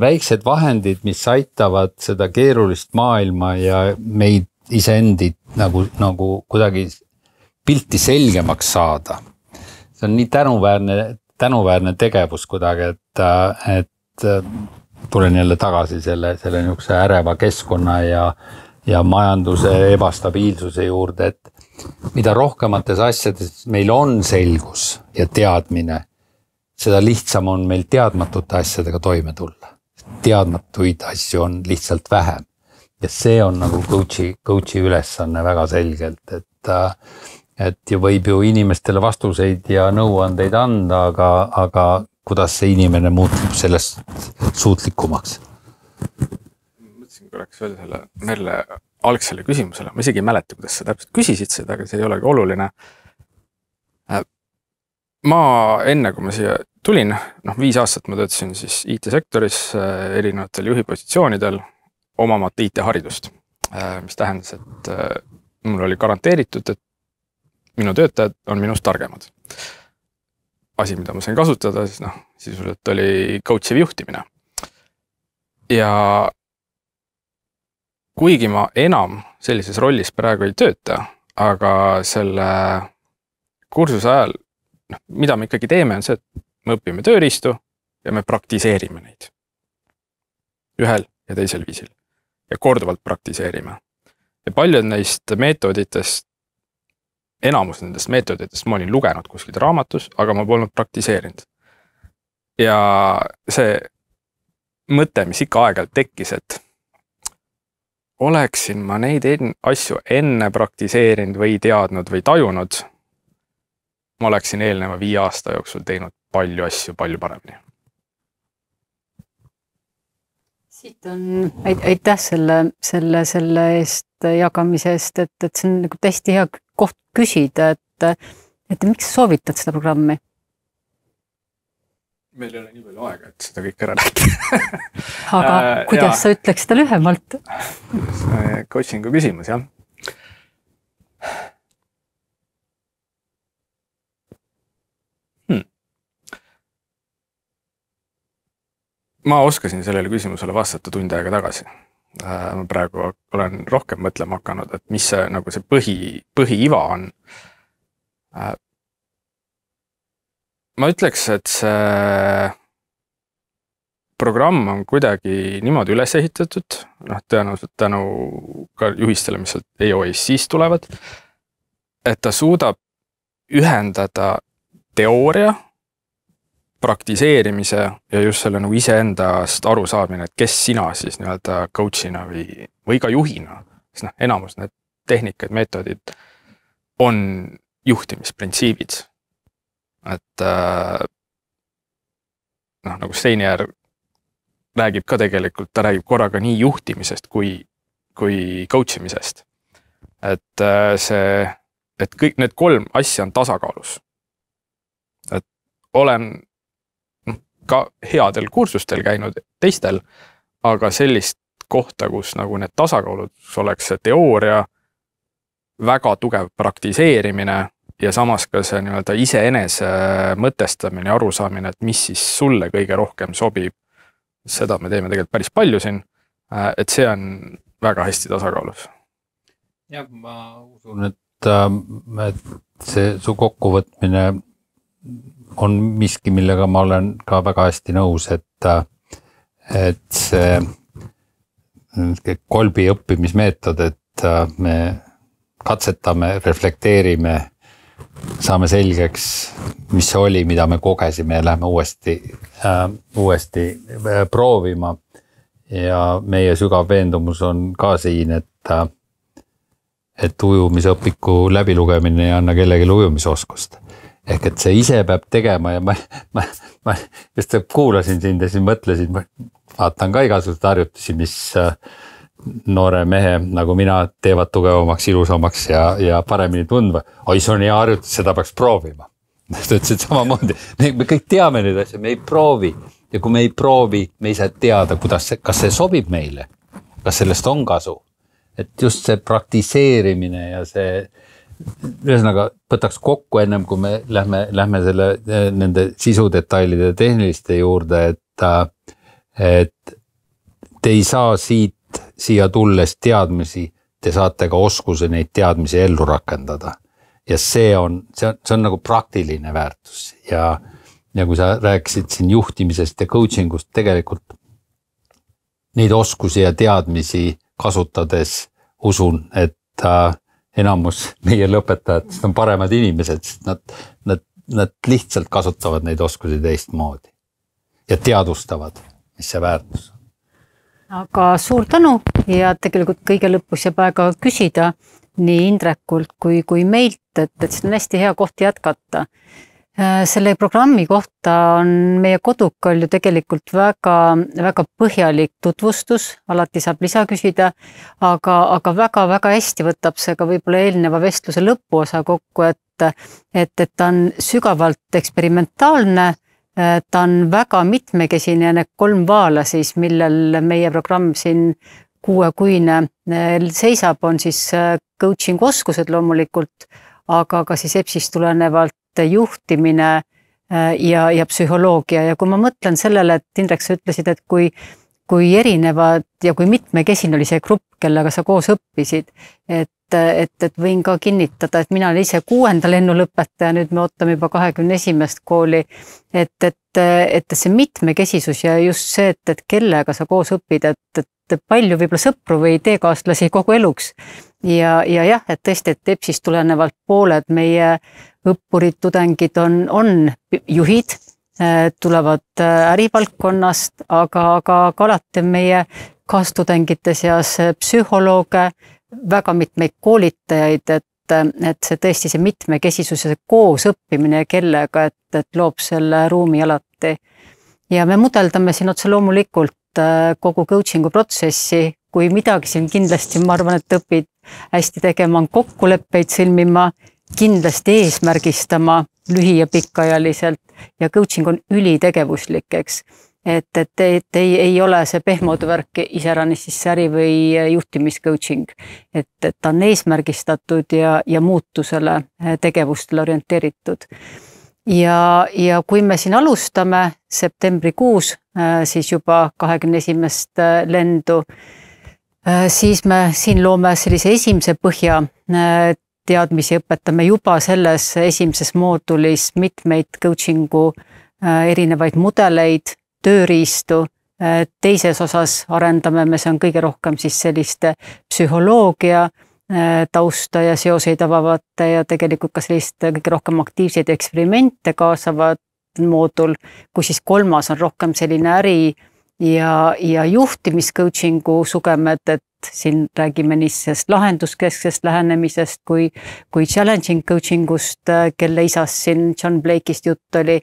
väiksed vahendid, mis aitavad seda keerulist maailma ja meid iseendid nagu kuidagi pilti selgemaks saada. See on nii tänuväärne tegevus kuidagi, et tulen jälle tagasi selle niisuguse äreva keskkonna ja majanduse ebastabiilsuse juurde, et mida rohkemates asjades meil on selgus ja teadmine, seda lihtsam on meil teadmatute asjadega toime tulla. Teadmatuid asju on lihtsalt vähem. Ja see on nagu coachi ülesanne väga selgelt, et ju võib ju inimestele vastuseid ja nõuandeid anda, aga kuidas see inimene muutub sellest suutlikumaks? Mõtlesin korraks veel selle Merle algsele küsimusele. Ma isegi ei mäleta, kuidas sa täpselt küsisid seda, aga see ei olegi oluline. ma enne, kui ma siia tulin, 5 aastat ma töötasin siis IT-sektoris erinevatel juhipositsioonidel omamata IT-haridust, mis tähendas, et mul oli garanteeritud, et minu töötajad on minust targemad. Asi, mida ma sain kasutada, siis sisuliselt oli coachiv juhtimine. Ja kuigi ma enam sellises rollis praegu ei tööta, aga selle kursuse ajal, mida me ikkagi teeme, on see, et me õpime tööriistu ja me praktiseerime neid ühel ja teisel viisil ja korduvalt praktiseerime. Ja paljud neist meetoditest, enamus nendest meetoditest ma olin lugenud kuskilt raamatus, aga ma polnud praktiseerinud. Ja see mõte, mis ikka aeg-ajalt tekkis, et oleksin ma neid asju enne praktiseerinud või teadnud või tajunud, ma oleksin eelneva 5 aasta jooksul teinud palju asju palju paremini. Siit on aitäh selle eest jagamise eest, et see on nagu täiesti hea koht küsida, et miks soovitad seda programmi? Meil ei ole nii palju aega, et seda kõik ära rääkida. Aga kuidas sa ütleks seda lühemalt? Coachingu küsimus, jah. Ma oskasin sellele küsimusele vastata tund aega tagasi. Ma praegu olen rohkem mõtlema hakanud, et mis see, nagu see põhiiva on. Ma ütleks, et see programm on kuidagi niimoodi üles ehitatud, tõenäoliselt tänu ka juhistele, mis EOS-ist tulevad, et ta suudab ühendada teooria, praktiseerimise ja just selle nagu iseendast arusaamine, et kes sina siis nii-öelda coachina või ka juhina. Sest enamus need tehnikad, meetodid on juhtimisprintsiibid. Et nagu Steinier räägib ka tegelikult, ta räägib korraga nii juhtimisest kui coachimisest. Et kõik need 3 asja on tasakaalus. Et olen ka headel kursustel käinud teistel, aga sellist kohta, kus nagu need tasakaalud oleks see teooria, väga tugev praktiseerimine ja samas ka see nii-öelda iseenese mõtestamine ja arusaamine, et mis siis sulle kõige rohkem sobib. Seda me teeme tegelikult päris palju siin, et see on väga hästi tasakaalus. Ja ma usun, et see su kokkuvõtmine on miski, millega ma olen ka väga hästi nõus, et see kolbi õppimismeetod, et me katsetame, reflekteerime, saame selgeks, mis see oli, mida me kogesime ja lähme uuesti proovima. Ja meie sügav veendumus on ka siin, et ujumisõpiku läbilugemine ei anna kellegi ujumisoskust. Ehk et see ise peab tegema ja ma just kuulasin sind ja siis mõtlesin, vaatan ka igasugused harjutusi, mis noore mehe nagu mina teevad tugevamaks, ilusamaks ja paremini tundva. Oi, see on hea harjutus, seda peaks proovima. Ta ütlesid samamoodi, me kõik teame neid asju, me ei proovi ja kui me ei proovi, me ei saa teada, kas see sobib meile, kas sellest on kasu. Et just see praktiseerimine ja see ühesõnaga võtaks kokku ennem, kui me lähme nende sisudetailide tehniliste juurde, et te ei saa siia tulles teadmisi, te saate ka oskuse neid teadmisi ellu rakendada. Ja see on nagu praktiline väärtus ja kui sa rääkisid siin juhtimisest ja coachingust, tegelikult neid oskusi ja teadmisi kasutades usun, et enamus meie lõpetajatest on paremad inimesed, sest nad lihtsalt kasutavad neid oskusi teistmoodi ja teadvustavad, mis see väärtus on. Aga suur tänu ja tegelikult kõige lõpus jääb aega küsida nii Indrekult kui meilt, et see on hästi hea koht jätkata. Selle programmi kohta on meie kodukal ju tegelikult väga põhjalik tutvustus, alati saab lisa küsida, aga väga hästi võtab see ka võib-olla eelneva vestluse lõpuosa kokku, et ta on sügavalt eksperimentaalne, ta on väga mitmekesine ja need 3 vaala siis, millel meie programm siin 6-kuine seisab, on siis coaching oskused loomulikult, aga ka siis EBS-ist tulenevalt juhtimine ja psühholoogia. Ja kui ma mõtlen sellele, et Indrek, sa ütlesid, et kui erinevad ja kui mitmekesine oli see grupp, kellega sa koos õppisid, et võin ka kinnitada, et mina olen ise 6. lennulõpetaja, nüüd me ootame juba 21. kooli, et see mitmekesisus ja just see, et kellega sa koos õpid, et palju võib-olla sõpru või teekaaslasi kogu eluks. Ja jah, et tõesti, et EBS-ist tulenevalt pooled meie õppurid, tudengid on juhid, tulevad ärivaldkonnast, aga ka alati meie kaastudengite seas psühholooge, väga mitmeid koolitajaid, et see tõesti see mitmekesisus ja see koos õppimine ja kellega, et loob selle ruumi alati. Ja me mudeldame siin otse loomulikult kogu coachingu protsessi, kui midagi siin kindlasti, ma arvan, et õpid hästi tegema, on kokkuleppeid sõlmima, kindlasti eesmärgistama lühi- ja pikaajaliselt ja coaching on ülitegevuslik, eks. Et ei ole see pehmodvärk iseäranis siis äri- või juhtimiscoaching, et ta on eesmärgistatud ja muutusele, tegevustele orienteeritud. Ja kui me siin alustame septembrikuus, siis juba 21. lendu, siis me siin loome sellise esimese põhja teadmisi, õpetame juba selles esimeses moodulis mitmeid coachingu erinevaid mudeleid, tööriistu. Teises osas arendame me, see on kõige rohkem siis selliste psühholoogia tausta ja seoseid avavate ja tegelikult ka sellist kõige rohkem aktiivseid eksperimente kaasavat moodul, kui siis 3. on rohkem selline äri ja juhtimiscoachingu sugemed, et siin räägime nii sellest lahenduskesksest lähenemisest kui challenging coachingust, kelle isast siin John Blake'ist jutt oli,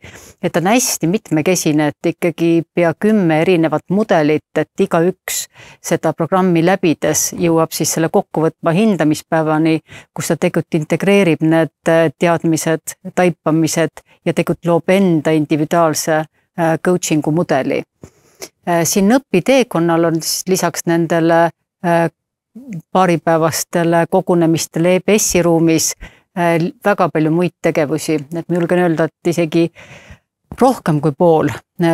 et on hästi mitmekesine, et ikkagi pea 10 erinevat mudelit, et igaüks seda programmi läbides jõuab siis selle kokkuvõtma hindamispäevani, kus ta tegelikult integreerib need teadmised, taipamised ja tegelikult loob enda individuaalse coachingu mudeli. Siin õpiteekonnal on siis lisaks nendele paaripäevastele kogunemistele EBS-i ruumis väga palju muid tegevusi, et ma julgen öelda, et isegi rohkem kui pool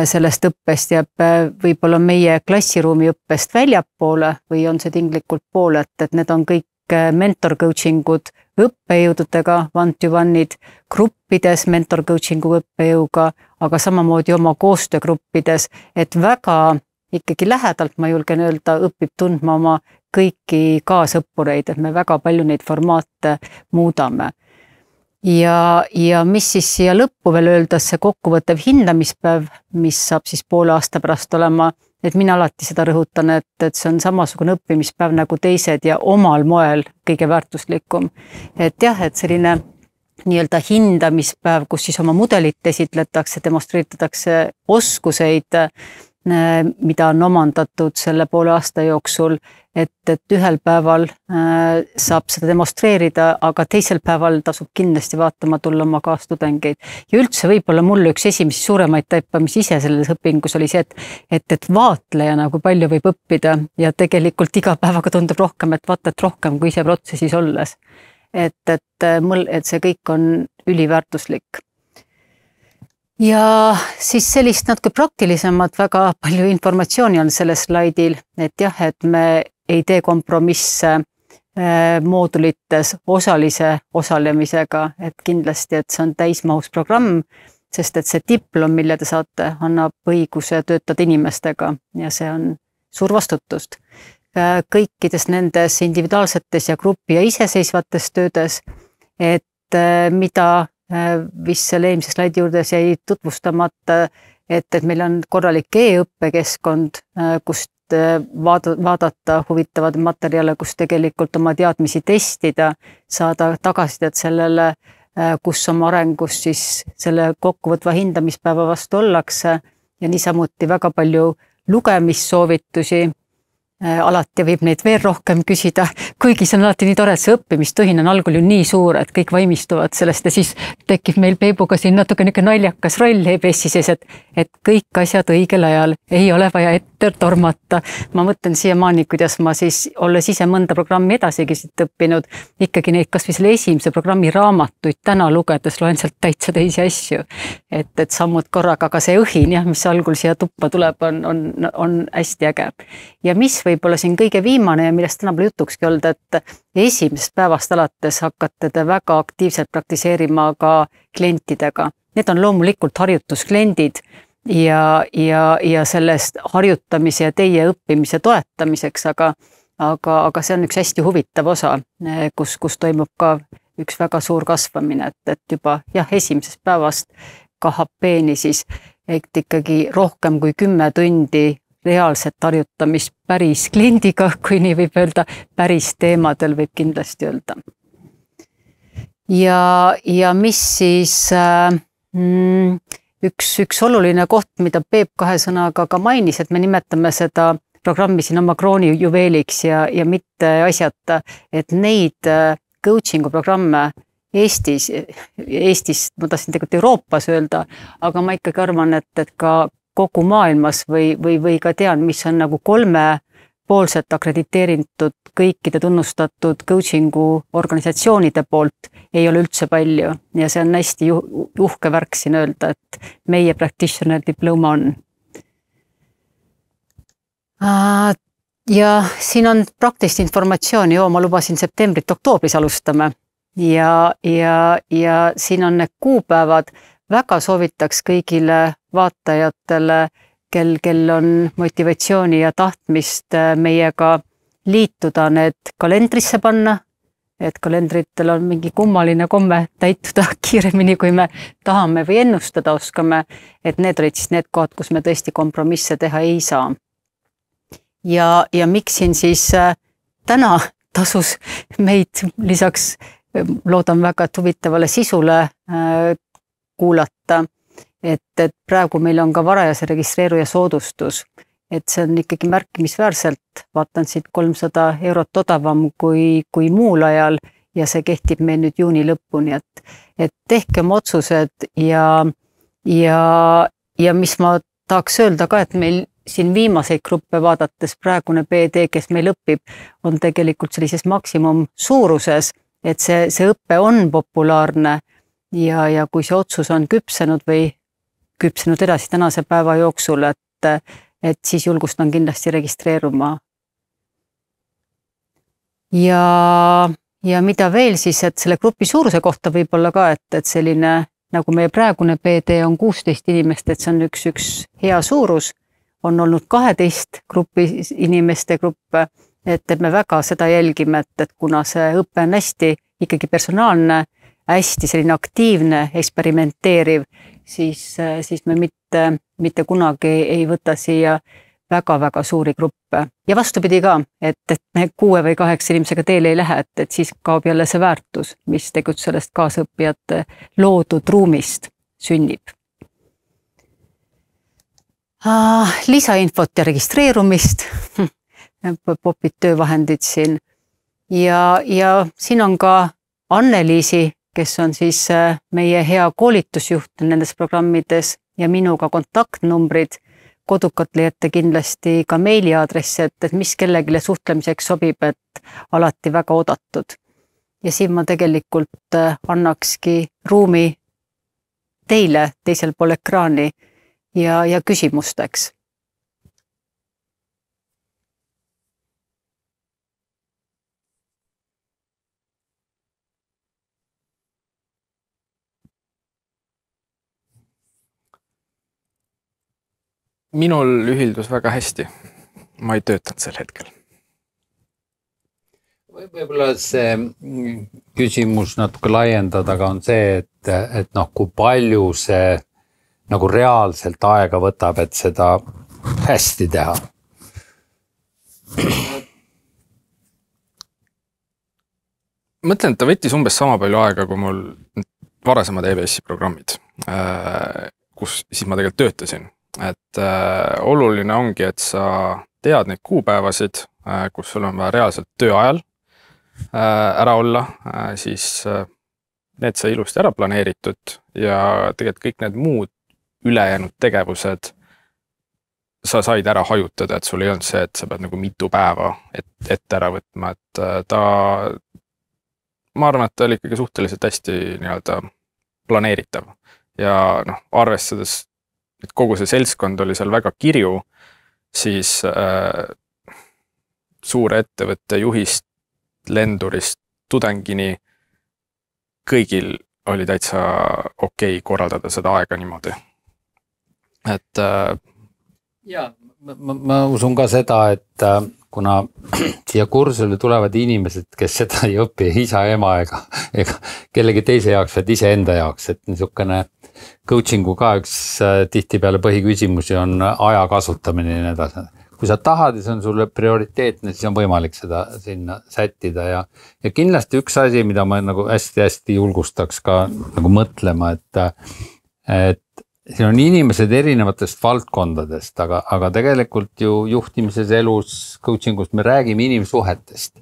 sellest õppest jääb võib-olla meie klassiruumi õppest väljapoole või on see tinglikult pool, et need on kõik mentor coachingud õppejõududega, one-to-one'id, gruppides mentor coachingu õppejõuga, aga samamoodi oma koostöögruppides, et väga ikkagi lähedalt, ma julgen öelda, õpib tundma oma kõiki kaasõppureid, et me väga palju neid formaate muudame. Ja mis siis siia lõppu veel öelda, see kokkuvõttev hindamispäev, mis saab siis poole aasta pärast olema, et mina alati seda rõhutan, et see on samasugune õppimispäev nagu teised ja omal moel kõige väärtuslikum. Et jah, et selline nii-öelda hindamispäev, kus siis oma mudelit esitletakse, demonstreeritakse oskuseid, mida on omandatud selle poole aasta jooksul, et ühel päeval saab seda demonstreerida, aga teisel päeval tasub kindlasti vaatama tulla oma kaastudengeid. Ja üldse võib-olla mulle üks esimesi suuremaid taipamisi ise selles õpingus oli see, et vaatlejana kui palju võib õppida ja tegelikult iga päevaga tundub rohkem, et vaata, et rohkem kui ise protsessis olles. Et see kõik on üliväärtuslik. Ja siis sellist natuke praktilisemat, väga palju informatsiooni on selles slaidil, et jah, et me ei tee kompromisse moodulites osalise osalemisega, et kindlasti, et see on täismahus programm, sest et see diplom, mille te saate, annab õiguse töötada inimestega ja see on suur vastutust. Kõikides nendes individuaalsetes ja grupi ja iseseisvates töödes, et mida vist selle eelmise slaidi juurde jäi tutvustamata, et meil on korralik e-õppekeskkond, kust vaadata huvitavad materjale, kus tegelikult oma teadmisi testida, saada tagasisidet sellele, kus oma arengus siis selle kokkuvõtva hindamispäeva vastu ollakse ja niisamuti väga palju lugemissoovitusi, alati võib neid veel rohkem küsida, kuigi see on alati nii tore, et see õppimistuhin on algul ju nii suur, et kõik valmistuvad sellest ja siis tekib meil Peebuga siin natuke niisugune naljakas roll EBS-i sees, et kõik asjad õigel ajal, ei ole vaja ette tormata. Ma mõtlen siiamaani, kuidas ma siis, olles ise mõnda programmi edasigi siit õppinud, ikkagi neid kas või selle esimese programmi raamatuid täna lugedes loen sealt täitsa teisi asju. Et sammud korraga, aga see õhin, jah, mis algul siia tuppa tuleb, on hästi äge. Ja mis võib-olla siin kõige viimane ja millest täna pole jutukski olnud, et esimesest päevast alates hakkate te väga aktiivselt praktiseerima ka klientidega. Need on loomulikult harjutuskliendid ja sellest harjutamise ja teie õppimise toetamiseks, aga see on üks hästi huvitav osa, kus toimub ka üks väga suur kasvamine, et juba esimesest päevast KHP-ni siis ikkagi rohkem kui 10 tundi reaalset harjutamist päris kliendiga, kui nii võib öelda, päris teemadel võib kindlasti öelda. Ja mis siis üks oluline koht, mida Peep 2 sõnaga ka mainis, et me nimetame seda programmi siin oma kroonijuveeliks ja mitte asjata, et neid coaching'u programme Eestis, ma tahtsin tegelikult Euroopas öelda, aga ma ikkagi arvan, et ka kogu maailmas või ka tean, mis on nagu 3-poolselt akrediteeritud kõikide tunnustatud coaching'u organisatsioonide poolt, ei ole üldse palju. Ja see on hästi uhke värk siin öelda, et meie practitioner diploma on. Ja siin on praktilist informatsiooni, ma lubasin septembrit-oktoobris alustame ja siin on need kuupäevad. Väga soovitaks kõigile vaatajatele, kel on motivatsiooni ja tahtmist meiega liituda, need kalendrisse panna, et kalendritel on mingi kummaline komme täituda kiiremini, kui me tahame või ennustada oskame, et need olid siis need kohad, kus me tõesti kompromisse teha ei saa. Ja miks siin siis täna tasus meid lisaks, loodan väga, et huvitavale sisule kuulata, et praegu meil on ka varajase registreeruja soodustus, et see on ikkagi märkimisväärselt, vaatan siit 300 € odavam kui muul ajal ja see kehtib meil nüüd juuni lõpuni, et tehkem otsused ja mis ma tahaks öelda ka, et meil siin viimaseid gruppe vaadates praegune PD, kes meil õpib, on tegelikult sellises maksimum suuruses, et see õpe on populaarne ja kui see otsus on küpsenud või küpsenud edasi tänase päeva jooksul, et siis julgustan kindlasti registreeruma. Ja mida veel siis, et selle grupi suuruse kohta võib olla ka, et selline, nagu meie praegune PD on 16 inimest, et see on üks hea suurus, on olnud 12 grupi inimeste gruppe, et me väga seda jälgime, et kuna see õpe on hästi ikkagi personaalne, hästi selline aktiivne, eksperimenteeriv, siis me mitte kunagi ei võta siia väga-väga suuri gruppe. Ja vastupidi ka, et me 6 või 8 inimesega teele ei lähe, et siis kaob jälle see väärtus, mis tegelikult sellest kaasõppijate loodud ruumist sünnib. Lisainfot ja registreerumist, popid töövahendid siin ja siin on ka Anneliisi, kes on siis meie hea koolitusjuht nendes programmides ja minuga kontaktnumbrid, kodukalt leiate kindlasti ka meiliaadressi, et mis kellegile suhtlemiseks sobib, et alati väga oodatud. Ja siin ma tegelikult annakski ruumi teile teisel pool ekraani ja küsimusteks. Minul ühildus väga hästi. Ma ei töötanud sel hetkel. Võib-olla see küsimus natuke laiendada, aga on see, et kui palju see nagu reaalselt aega võtab, et seda hästi teha. Mõtlen, et ta võttis umbes sama palju aega, kui mul varasemad EBS-i programmid, kus siis ma tegelikult töötasin. Et oluline ongi, et sa tead neid kuupäevasid, kus sul on vaja reaalselt töö ajal ära olla, siis need sai ilusti ära planeeritud ja tegelikult kõik need muud ülejäänud tegevused sa said ära hajutada, et sul ei olnud see, et sa pead nagu mitu päeva ette ära võtma, et ma arvan, et ta oli ikkagi suhteliselt hästi nii-öelda planeeritav ja arvestades, et kogu see seltskond oli seal väga kirju, siis suure ettevõtte juhist, lendurist, tudengini, kõigil oli täitsa okei korraldada seda aega niimoodi. Et ja ma usun ka seda, et kuna siia kursusele tulevad inimesed, kes seda ei õpi isa, ema ega kellegi teise jaoks, vaid iseenda jaoks, et niisugune coachingu ka üks tihtipeale põhiküsimusi on aja kasutamine ja nii edasi. Kui sa tahad ja see on sulle prioriteetne, siis on võimalik seda sinna sättida ja kindlasti üks asi, mida ma nagu hästi-hästi julgustaks ka nagu mõtlema, et siin on inimesed erinevatest valdkondadest, aga tegelikult ju juhtimises, elus, coachingust me räägime inimsuhetest.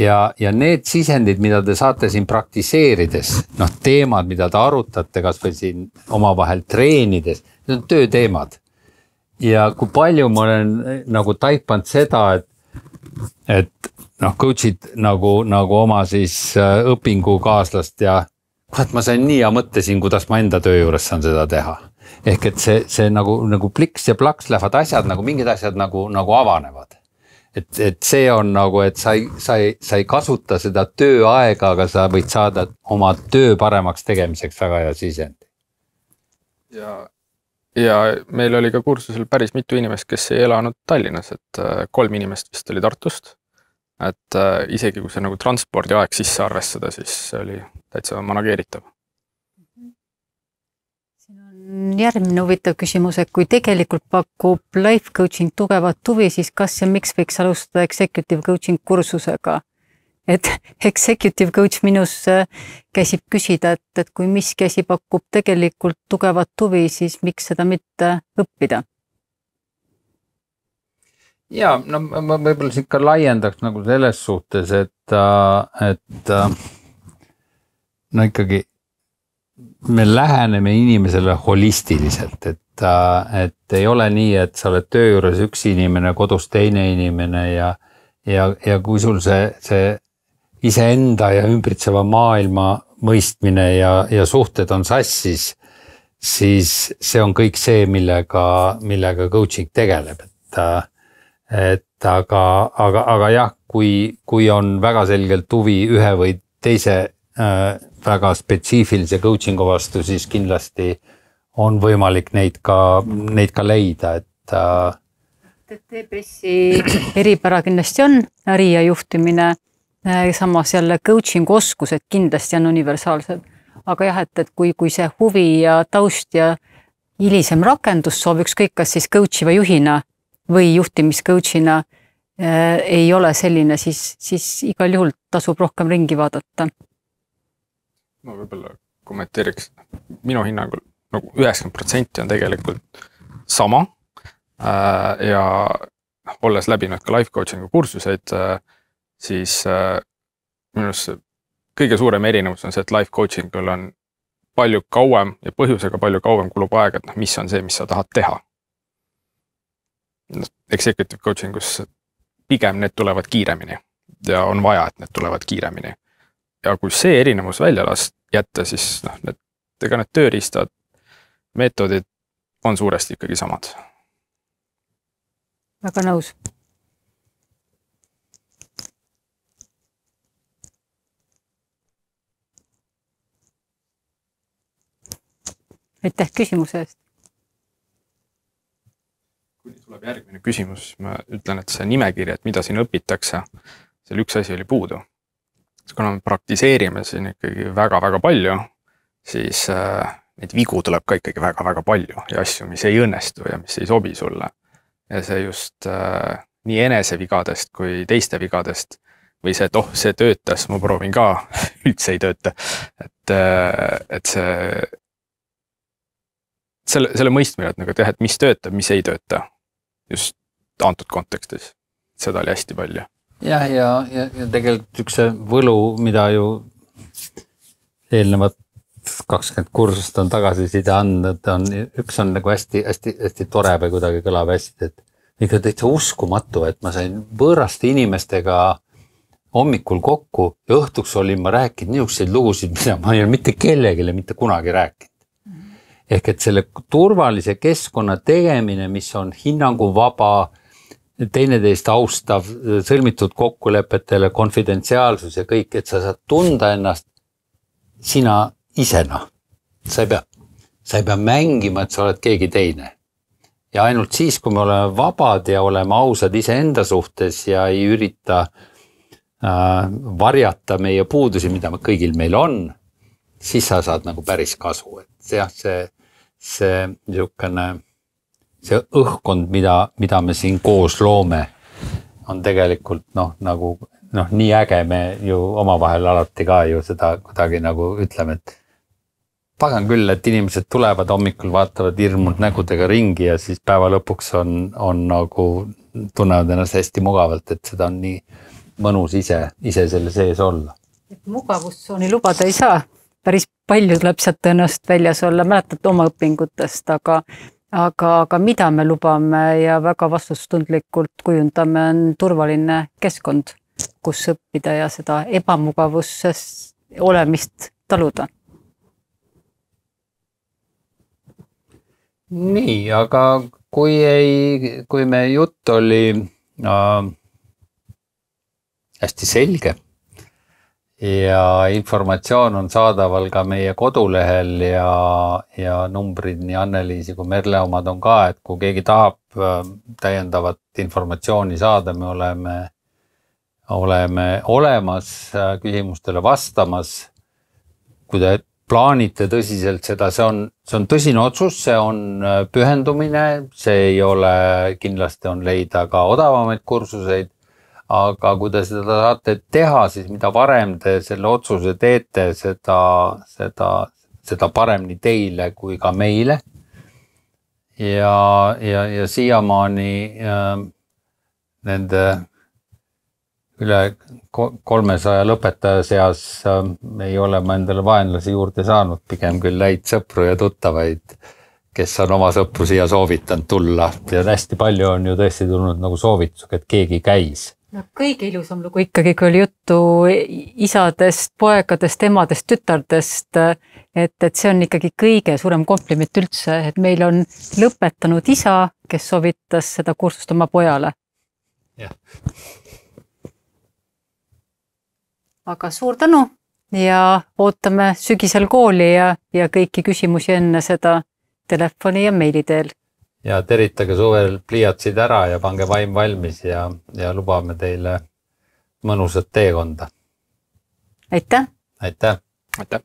Ja need sisendid, mida te saate siin praktiseerides, teemad, mida te arutate, kas või siin omavahel treenides, need on tööteemad. Ja kui palju ma olen nagu taipanud seda, et coach'id nagu oma siis õpingukaaslast ja ma sain nii ja mõtlesin, kuidas ma enda töö juures saan seda teha. Ehk et see nagu pliks ja plaks lähevad asjad, nagu mingid asjad nagu avanevad. Et see on nagu, et sa ei kasuta seda tööaega, aga sa võid saada oma töö paremaks tegemiseks väga hea sisendi. Ja meil oli ka kursusel päris mitu inimest, kes ei elanud Tallinnas, et 3 inimest vist oli Tartust. Et isegi kui see nagu transpordi aeg sisse arvestada, siis see oli täitsa manageeritav. Siin on järgmine huvitav küsimus, et kui tegelikult pakub life coaching tugevat huvi, siis kas ja miks võiks alustada executive coaching kursusega? Et executive coach minus käsib küsida, et kui miski asi pakub tegelikult tugevat huvi, siis miks seda mitte õppida? Ja, ma võib-olla siin ka laiendaks nagu selles suhtes, et ikkagi me läheneme inimesele holistiliselt, et ei ole nii, et sa oled töö juures üks inimene, kodus teine inimene ja kui sul see iseenda ja ümbritseva maailma mõistmine ja suhted on sassis, siis see on kõik see, millega coaching tegeleb, aga jah, kui on väga selgelt huvi ühe või teise väga spetsiifilise coachingu vastu, siis kindlasti on võimalik neid ka leida, TBS-i eripära kindlasti on äri ja juhtimine, samas jälle coaching oskused kindlasti on universaalsed, aga jah, et kui see huvi ja taust ja hilisem rakendus sooviks kõik, kas siis coach'iva juhina või juhtimiscoachina ei ole selline, siis igal juhul tasub rohkem ringi vaadata. Ma võib-olla kommenteeriks, minu hinnangul nagu 90% on tegelikult sama ja olles läbinud ka life coachingu kursuseid, siis minu arust kõige suurem erinevus on see, et life coachingul on palju kauem ja põhjusega palju kauem kulub aega, et mis on see, mis sa tahad teha. Executive coachingus pigem need tulevad kiiremini ja on vaja, et need tulevad kiiremini. Ja kui see erinevus välja jätta, siis need tööriistad, meetodid on suuresti ikkagi samad. Väga nõus. Aitäh küsimuse eest. Kui tuleb järgmine küsimus, ma ütlen, et see nimekiri, et mida siin õpitakse, seal üks asi oli puudu. Kuna me praktiseerime siin ikkagi väga-väga palju, siis neid vigu tuleb ka ikkagi väga-väga palju ja asju, mis ei õnnestu ja mis ei sobi sulle. Ja see just nii enesevigadest kui teiste vigadest või see, et see töötas, ma proovin ka, üldse ei tööta. Et selle mõistmine, et mis töötab, mis ei tööta just antud kontekstis. seda oli hästi palju. Jah, ja tegelikult üks võlu, mida ju eelnevad 20 kursust on tagasiside andnud, üks on nagu hästi tore või kuidagi kõlab hästi, et ikka täitsa uskumatu, et ma sain võõraste inimestega hommikul kokku ja õhtuks olin ma rääkinud niisuguseid lugusid, mida ma ei ole mitte kellegile mitte kunagi rääkinud. Ehk et selle turvalise keskkonna tegemine, mis on hinnanguvaba, teineteist austav, sõlmitud kokkulepetele, konfidentsiaalsus ja kõik, et sa saad tunda ennast sina isena. Sa ei pea mängima, et sa oled keegi teine. Ja ainult siis, kui me oleme vabad ja oleme ausad iseenda suhtes ja ei ürita varjata meie puudusi, mida kõigil meil on, siis sa saad nagu päris kasu. Et see õhkkond, mida me siin koos loome, on tegelikult nii äge, me ju omavahel alati ka ju seda kuidagi nagu ütleme, et pagan küll, et inimesed tulevad hommikul, vaatavad hirmunud nägudega ringi ja siis päeva lõpuks on nagu tunnevad ennast hästi mugavalt, et seda on nii mõnus ise selle sees olla. Mugavustsooni lubada ei saa. Päris palju tuleb sealt tõenäoliselt väljas olla, mäletad oma õpingutest, aga mida me lubame ja väga vastutustundlikult kujundame on turvaline keskkond, kus õppida ja seda ebamugavuses olemist taluda. Nii, aga kui me jutt oli hästi selge ja informatsioon on saadaval ka meie kodulehel ja numbrid nii Anneliisi kui Merle omad on ka, et kui keegi tahab täiendavat informatsiooni saada, me oleme olemas küsimustele vastamas. Kui te plaanite tõsiselt seda, see on tõsine otsus, see on pühendumine, see ei ole, kindlasti on leida ka odavamaid kursuseid. Aga kui te seda saate teha, siis mida varem te selle otsuse teete, seda parem nii teile kui ka meile. Ja siiamaani nende üle 300 lõpetaja seas ei ole ma endale vaenlasi juurde saanud, pigem küll häid sõpru ja tuttavaid, kes on oma sõpru siia soovitanud tulla. Ja hästi palju on ju tõesti tulnud nagu soovitusega, et keegi käis. No, kõige ilusam lugu ikkagi, kui oli juttu isadest, poegadest, emadest, tütardest, et see on ikkagi kõige suurem kompliment üldse, et meil on lõpetanud isa, kes soovitas seda kursust oma pojale. Jah. Aga suur tänu ja ootame sügisel kooli ja kõiki küsimusi enne seda telefoni ja meili teel. Ja teritage suvel pliiatsid ära ja pange vaim valmis ja lubame teile mõnusat teekonda. Aitäh! Aitäh! Aitäh!